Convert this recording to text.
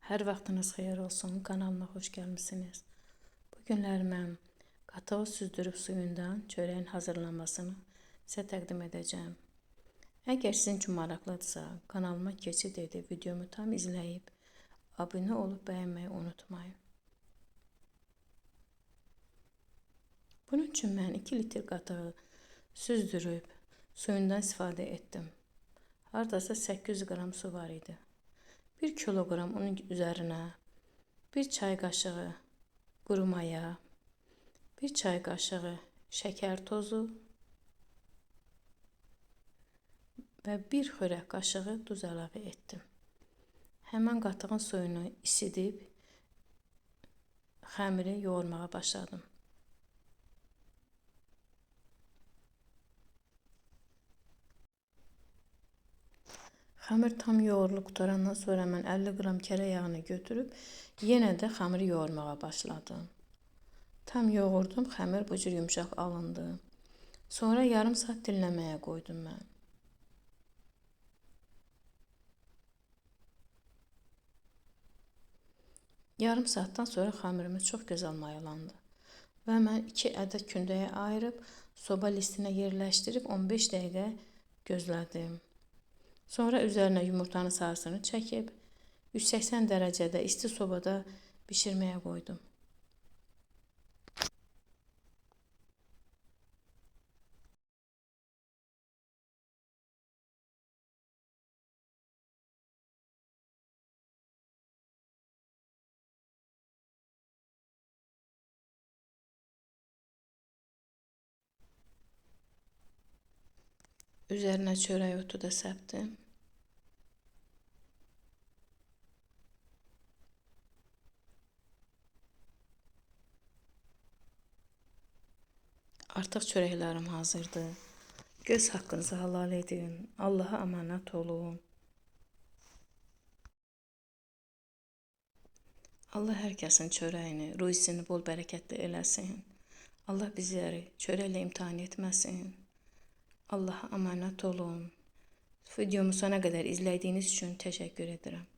Hər vaxtınız xeyir olsun. Kanalıma xoş gəlmisiniz. Bu günlər mən qatağı süzdürüb suyundan çörəyin hazırlanmasını sizə təqdim edəcəm. Əgər sizin üçün maraqlıdırsa, kanalıma keçid edib videomu tam izləyib, abunə olub bəyənməyi unutmayın. Bunun üçün mən 2 litr qatağı süzdürüb suyundan istifadə etdim. Hardasa 800 qram su var idi. 1 kiloqram unun üzərinə 1 çay qaşığı quru maya, 1 çay qaşığı şəkər tozu və 1 xörək qaşığı duz əlavə etdim. Həmən qatığın suyunu isidib xəmiri yoğurmağa başladım. Xəmir tam yoğurulub qutarandan sonra mən 50 qram kərə yağını götürüb yenə də xəmiri yoğurmağa başladım. Tam yoğurdum, xəmir bu cür yumşaq alındı. Sonra yarım saat dinləməyə qoydum mən. Yarım saatdan sonra xəmirimiz çox gözəl mayalandı. Və mən 2 ədəd kündəyə ayırıb soba listinə yerləşdirib 15 dəqiqə gözlədim. Sonra üzərinə yumurtanın sarısını çəkib 180 dərəcədə isti sobada bişirməyə qoydum. Üzərinə çörək otu da səpdim. Artıq çörəklərim hazırdır. Göz haqqınızı halal edin. Allaha əmanət olun. Allah hər kəsin çörəyini, ruzisini bol bərəkətli eləsin. Allah bizləri çörəklə imtahan etməsin. Allaha əmanət olun. Videomu sona qədər izlədiyiniz üçün təşəkkür edirəm.